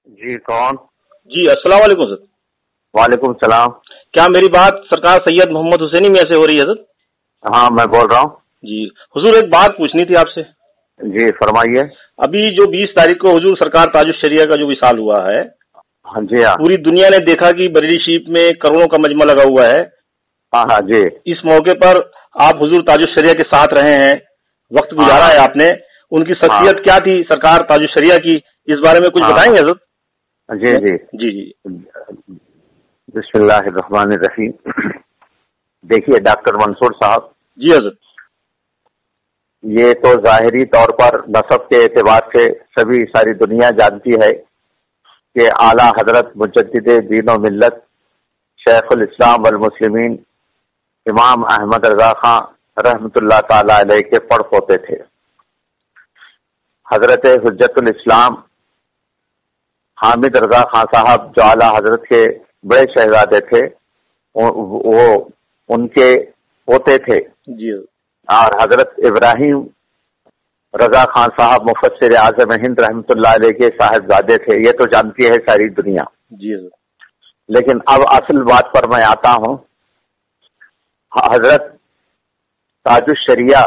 جی کون؟ جی السلام علیکم سر۔ وعلیکم السلام۔ کیا میری بات سرکار سید محمد حسینی میاں سے ہو رہی ہے سر؟ ہاں میں بول رہا ہوں۔ جی حضور ایک بات پوچھنی تھی آپ سے۔ جی فرمائیے۔ ابھی جو 20 تاریخ کو حضور سرکار تاج الشریعہ کا جو وصال ہوا ہے، ہاں جی ہاں، پوری دنیا نے دیکھا کہ بریلی شریف میں کروڑوں کا مجمع لگا ہوا ہے۔ ہاں ہاں جی۔ اس موقع پر آپ حضور تاج الشریعہ کے ساتھ رہے ہیں، وقت گزارا ہے آپ نے، ان کی شخصیت کیا تھی سرکار تاج الشریعہ کی، اس بارے میں کچھ بتائیں گے حضرت؟ جی جی جی جی بسم اللہ الرحمن الرحیم۔ دیکھیے ڈاکٹر منصور صاحب، جی حضرت، یہ تو ظاہری طور پر نسب کے اعتبار سے ساری دنیا جانتی ہے کہ اعلیٰ حضرت مجدد دین و ملت شیخ الاسلام والمسلمین امام احمد رضا خان رحمۃ اللہ تعالی علیہ کے پڑ پوتے تھے۔ حضرت حجت الاسلام حامد رضا خان صاحب جو اعلیٰ حضرت کے بڑے شہزادے تھے، وہ ان کے پوتے تھے، جی، اور حضرت ابراہیم رضا خان صاحب مفسر اعظم ہند رحمۃ اللہ علیہ کے صاحبزادے تھے۔ یہ تو جانتی ہے ساری دنیا۔ جی، لیکن اب اصل بات پر میں آتا ہوں۔ حضرت تاج الشریعہ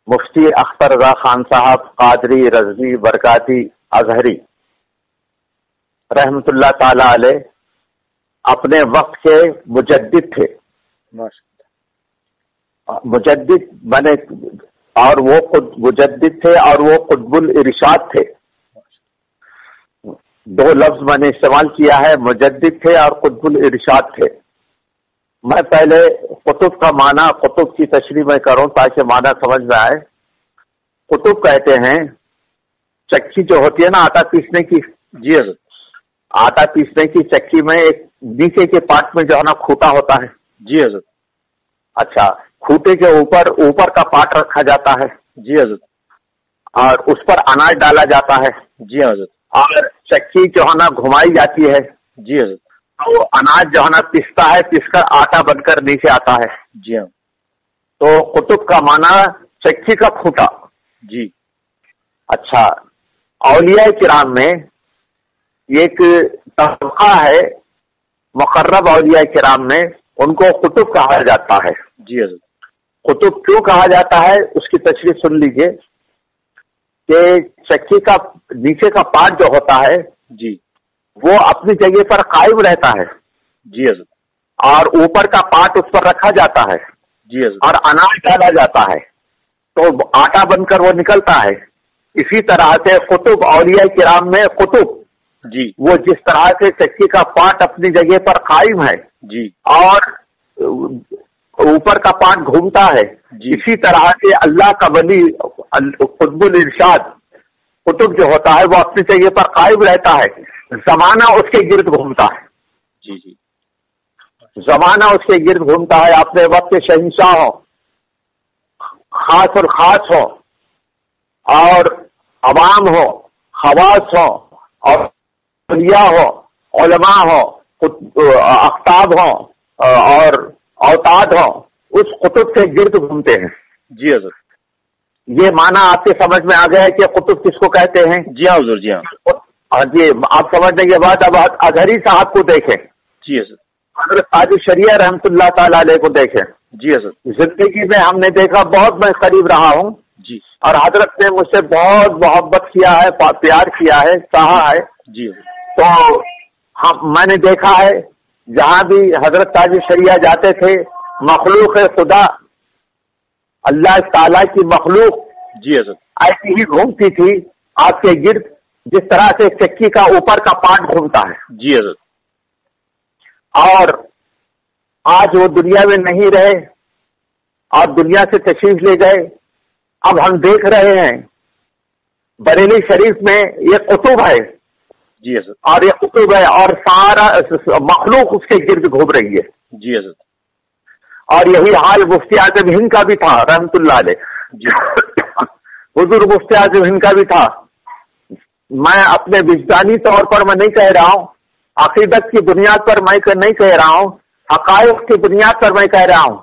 مفتی اختر رضا خان صاحب قادری رضوی برکاتی ازہری رحمۃ اللہ تعالی علیہ اپنے وقت کے مجدد تھے، مجدد بنے، اور وہ مجدد تھے اور وہ قطب الارشاد تھے۔ دو لفظ میں نے استعمال کیا ہے، مجدد تھے اور قطب الارشاد تھے۔ میں پہلے قطب کا معنی، قطب کی تشریح میں کروں تاکہ معنی سمجھ میں آئے۔ قطب کہتے ہیں چکی جو ہوتی ہے نا آٹا پیسنے کی، جی حضرت، آٹا پیسنے کی چکی میں ایک نیچے کے پارٹ میں جو ہے نا کھوٹا ہوتا ہے۔ جی حضرت، اچھا، کھوٹے کے اوپر کا پارٹ رکھا جاتا ہے، جی حضرت، اور اس پر اناج ڈالا جاتا ہے، جی حضرت، اور چکی جو ہے نا گھمائی جاتی ہے، جی حضرت، تو اناج جو ہے نا پستا ہے، پس کر آٹا بن کر نیچے آتا ہے۔ جی ہاں، تو قطب کا معنی چکی کا کھوٹا۔ جی، اچھا، اولیاء کرام میں ایک طبقہ ہے مقرب اولیاء کرام میں، ان کو قطب کہا جاتا ہے۔ جی حضرت، قطب کیوں کہا جاتا ہے اس کی تشریح سن لیجئے کہ چکی کا نیچے کا پارٹ جو ہوتا ہے جی، وہ اپنی جگہ پر قائم رہتا ہے، جی حضرت، اور اوپر کا پارٹ اس پر رکھا جاتا ہے، جی حضرت، اور اناج ڈالا جاتا ہے تو آٹا بن کر وہ نکلتا ہے۔ اسی طرح سے قطب اولیاء کرام میں قطب جی، وہ جس طرح سے چکی کا پارٹ اپنی جگہ پر قائم ہے جی، اور اوپر کا پارٹ گھومتا ہے، جی، اسی طرح سے اللہ کا ولی قطب الارشاد قطب جو ہوتا ہے وہ اپنی جگہ پر قائم رہتا ہے، زمانہ اس کے گرد گھومتا ہے، جی، جی، زمانہ اس کے گرد گھومتا ہے۔ اپنے وقت کے شہنشاہ ہوں، خاص اور خاص ہوں، اور عوام ہو، خواص ہو، اور اولیاء ہو، علماء ہو، اقطاب ہوں اور اوتاد ہوں، اس قطب کے گرد گھومتے ہیں۔ جی حضرت، یہ معنی آپ کے سمجھ میں آ گیا ہے کہ قطب کس کو کہتے ہیں؟ جی ہاں حضور، جی ہاں، جی، آپ سمجھنے کے بعد اب اظہری صاحب کو دیکھیں، جی حضرت، حضرت تاج الشریعہ رحمۃ اللہ تعالی علیہ کو دیکھیں۔ جی حضرت، زندگی میں ہم نے دیکھا، بہت میں قریب رہا ہوں، جی، اور حضرت نے مجھ سے بہت محبت کیا ہے، پیار کیا ہے، چاہا ہے۔ جی، تو میں نے دیکھا ہے جہاں بھی حضرت تاج الشریعہ جاتے تھے، مخلوق خدا اللہ تعالیٰ کی مخلوق جی حضرت، ایسی ہی گھومتی تھی آپ کے گرد جس طرح سے چکی کا اوپر کا پارٹ گھومتا ہے۔ جی حضرت، اور آج وہ دنیا میں نہیں رہے اور دنیا سے تشریف لے گئے۔ اب ہم دیکھ رہے ہیں بریلی شریف میں یہ قطب ہے، جی حضرت، اور یہ قطب ہے اور سارا مخلوق اس کے گرد گھوم رہی ہے۔ جی حضرت، اور یہی حال مفتی اعظم ہند کا بھی تھا رحمت اللہ علیہ، حضور مفتی اعظم ہند کا بھی تھا۔ میں اپنے وجدانی طور پر میں نہیں کہہ رہا ہوں، عقیدت کی بنیاد پر میں نہیں کہہ رہا ہوں، حقائق کی بنیاد پر میں کہہ رہا ہوں۔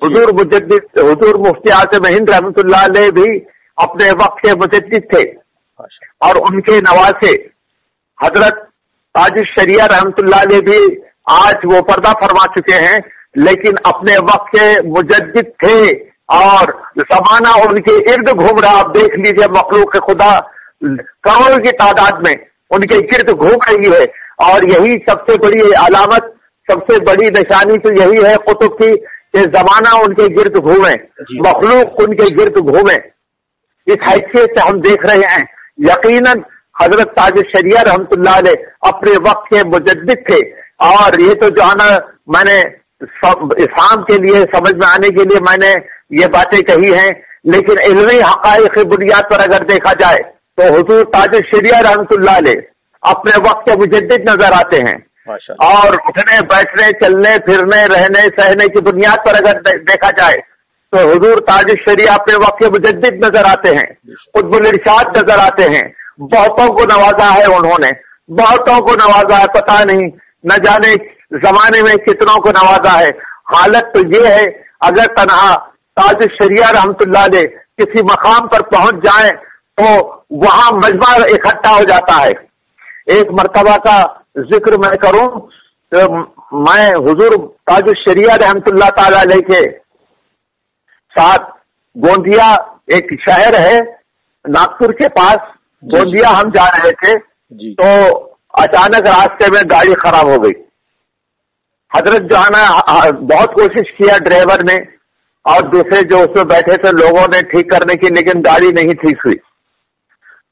حضور مفتی اعظم ہند رحمت اللہ علیہ بھی اپنے وقت کے مجدد تھے، اور ان کے نواسے حضرت تاج الشریعہ رحمتullah علیہ بھی آج وہ پردہ فرما چکے ہیں، لیکن اپنے وقت کے مجدد تھے اور زمانہ ان کے ارد گھوم رہا. آپ دیکھ لیجئے مخلوق خدا کروڑوں کی تعداد میں ان کے گرد گھوم رہی ہے، اور یہی سب سے بڑی علامت، سب سے بڑی نشانی تو یہی ہے قطب کی کہ زمانہ ان کے گرد گھومے، مخلوق ان کے گرد گھومے. اس حیثیت سے ہم دیکھ رہے ہیں یقیناً حضرت تاج الشریعہ رحمتullah علیہ اپنے وقت کے مجدد تھے. اور یہ تو جو ہے نا، میں نے اسلام کے لیے سمجھ میں آنے کے لیے میں نے یہ باتیں کہی ہیں، لیکن علمی حقائق کی بنیاد پر اگر دیکھا جائے تو حضور تاج الشریعہ رحمتullah علیہ اپنے وقت کے مجدد نظر آتے ہیں. اور اٹھنے بیٹھنے چلنے پھرنے رہنے سہنے کی بنیاد پر اگر دیکھا جائے تو حضور تاج الشریعہ اپنے وقت کے مجدد نظر آتے ہیں، قطب الارشاد نظر آتے ہیں. بہتوں کو نوازا ہے انہوں نے، بہتوں کو نوازا ہے، پتہ نہیں نہ جانے زمانے میں کتنوں کو نوازا ہے. حالت تو یہ ہے اگر تنہا تاج الشریعہ رحمتullah علیہ کسی مقام پر پہنچ جائیں تو وہاں مجمع اکٹھا ہو جاتا ہے. ایک مرتبہ کا ذکر میں کروں تو میں حضور تاج الشریعہ رحمتullah تعالی علیہ کے ساتھ گوندیا ایک شہر ہے ناگپور کے پاس، گوندیا ہم جا رہے تھے تو اچانک راستے میں گاڑی خراب ہو گئی. حضرت جو ہے نا بہت کوشش کیا ڈرائیور نے اور دوسرے جو اس میں بیٹھے تھے لوگوں نے ٹھیک کرنے کی، لیکن گاڑی نہیں ٹھیک ہوئی.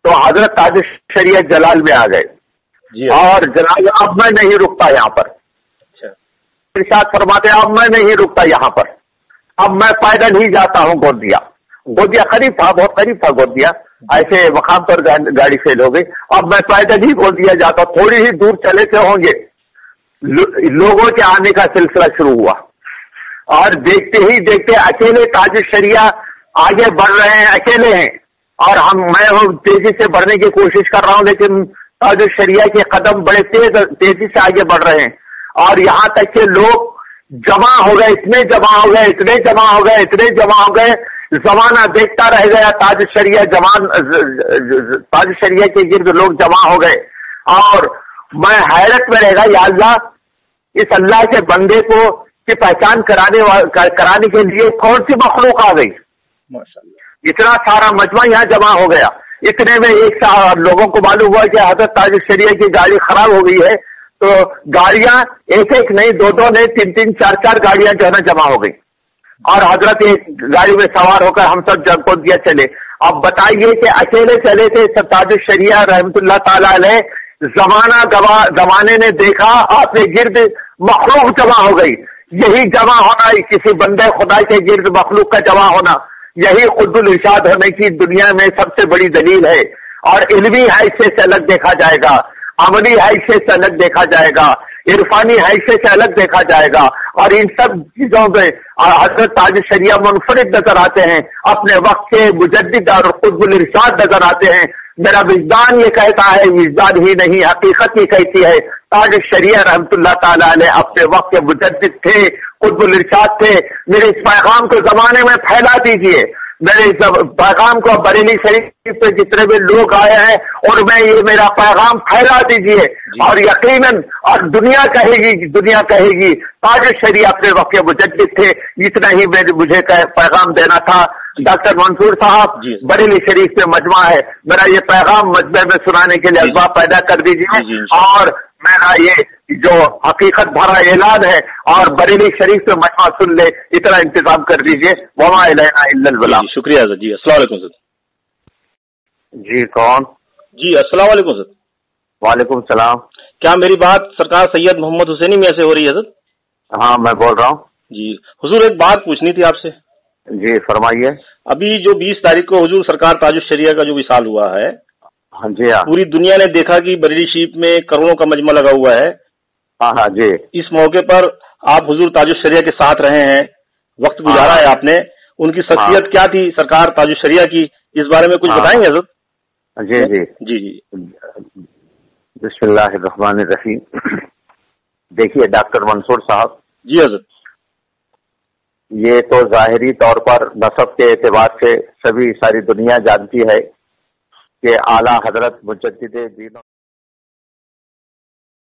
تو حضرت تاج الشریعہ جلال میں آ گئے اور جلال اب میں نہیں رکتا یہاں پر. ارشاد فرماتے اب میں نہیں رکتا یہاں پر، اب میں پیدل ہی جاتا ہوں گوندیا. گوندیا قریب تھا، بہت قریب تھا گوندیا، ایسے مقام پر گاڑی فیل ہو گئی. اب میں پیدل ہی گوندیا جاتا ہوں. تھوڑی ہی دور چلے سے ہوں گے لوگوں کے آنے کا سلسلہ شروع ہوا، اور دیکھتے ہی دیکھتے اکیلے تاج الشریعہ آگے بڑھ رہے ہیں، اکیلے ہیں، اور میں تیزی سے بڑھنے کی کوشش کر رہا ہوں، لیکن تاج الشریعہ کے قدم بڑے تیزی سے آگے بڑھ رہے ہیں. اور یہاں تک کہ لوگ جمع ہو گئے، اتنے جمع ہو گئے، اتنے جمع ہو گئے، اتنے جمع ہو گئے، زمانہ دیکھتا رہ گیا. تاج الشریعہ کے گرد لوگ جمع ہو گئے، اور میں حیرت میں رہ گا، یا اللہ اس اللہ کے بندے کو کی پہچان کرانے کے لیے کون سی مخلوق آ گئی. اتنا سارا مجمع یہاں جمع ہو گیا. اتنے میں ایک لوگوں کو معلوم ہوا کہ حضرت تاج الشریعہ کی گاڑی خراب ہو گئی ہے. تو گاڑیاں ایک ایک نہیں، دو دو نہیں، تین تین چار چار گاڑیاں جو ہے نا جمع ہو گئی، اور حضرت ایک گاڑی میں سوار ہو کر ہم سب جب کو دیا چلے. اب بتائیے کہ اکیلے چلے تھے تاج الشریعہ رحمتullah تعالی علیہ، زمانے نے دیکھا آپ کے گرد مخلوق جمع ہو گئی. یہی جمع ہونا، کسی بندے خدا کے گرد مخلوق کا جمع ہونا، یہی قطب الارشاد ہونے کی دنیا میں سب سے بڑی دلیل ہے. اور علمی حیثیت سے الگ دیکھا جائے گا، عملی حیثیت سے الگ دیکھا جائے گا، عرفانی حیثیت سے الگ دیکھا جائے گا. اور ان سب چیزوں میں حضرت تاج الشریعہ منفرد نظر آتے ہیں، اپنے وقت کے مجدد اور قطب الارشاد نظر آتے ہیں. میرا وجدان یہ کہتا ہے، وجدان ہی نہیں حقیقت یہ کہتی ہے، تاج الشریعہ رحمتullah تعالی علیہ اپنے وقت کے مجدد تھے، قطب الارشاد تھے. میرے اس پیغام کو زمانے میں پھیلا دیجئے. میرے اس پیغام کو بریلی شریف پہ جتنے بھی لوگ آئے ہیں اور میں یہ میرا پیغام پھیلا دیجئے. اور یقیناً اور دنیا کہے گی تاج الشریعہ اپنے وقت کے مجدد تھے. اتنا ہی مجھے پیغام دینا تھا. ڈاکٹر منصور صاحب بریلی شریف سے مجمع ہے، میرا یہ پیغام مجمع میں سنانے کے لیے اسباب پیدا کر دیجیے، اور میرا یہ جو حقیقت بھرا اعلان ہے اور بریلی شریف سے مجمع سن لے، اتنا انتظام کر دیجیے. وما الینا الا البلاغ. شکریہ سر. جی السلام علیکم سر. جی کون؟ جی السلام علیکم سر. وعلیکم السلام. کیا میری بات سرکار سید محمد حسینی میاں سے ہو رہی ہے سر؟ ہاں میں بول رہا ہوں. جی حضور ایک بات پوچھنی تھی آپ سے. جی فرمائیے. ابھی جو 20 تاریخ کو حضور سرکار تاج الشریعہ کا جو وصال ہوا ہے، ہاں جی ہاں، پوری دنیا نے دیکھا کہ بریلی شریف میں کروڑوں کا مجمع لگا ہوا ہے. ہاں ہاں جی. اس موقع پر آپ حضور تاج الشریعہ کے ساتھ رہے ہیں، وقت گزارا ہے آپ نے. ان کی شخصیت کیا تھی سرکار تاج الشریعہ کی، اس بارے میں کچھ بتائیں گے حضرت؟ جی جی جی جی. بسم اللہ الرحمن الرحیم. دیکھیے ڈاکٹر منصور صاحب. جی حضرت. یہ تو ظاہری طور پر نسب کے اعتبار سے ساری دنیا جانتی ہے کہ اعلیٰ حضرت مجدد دین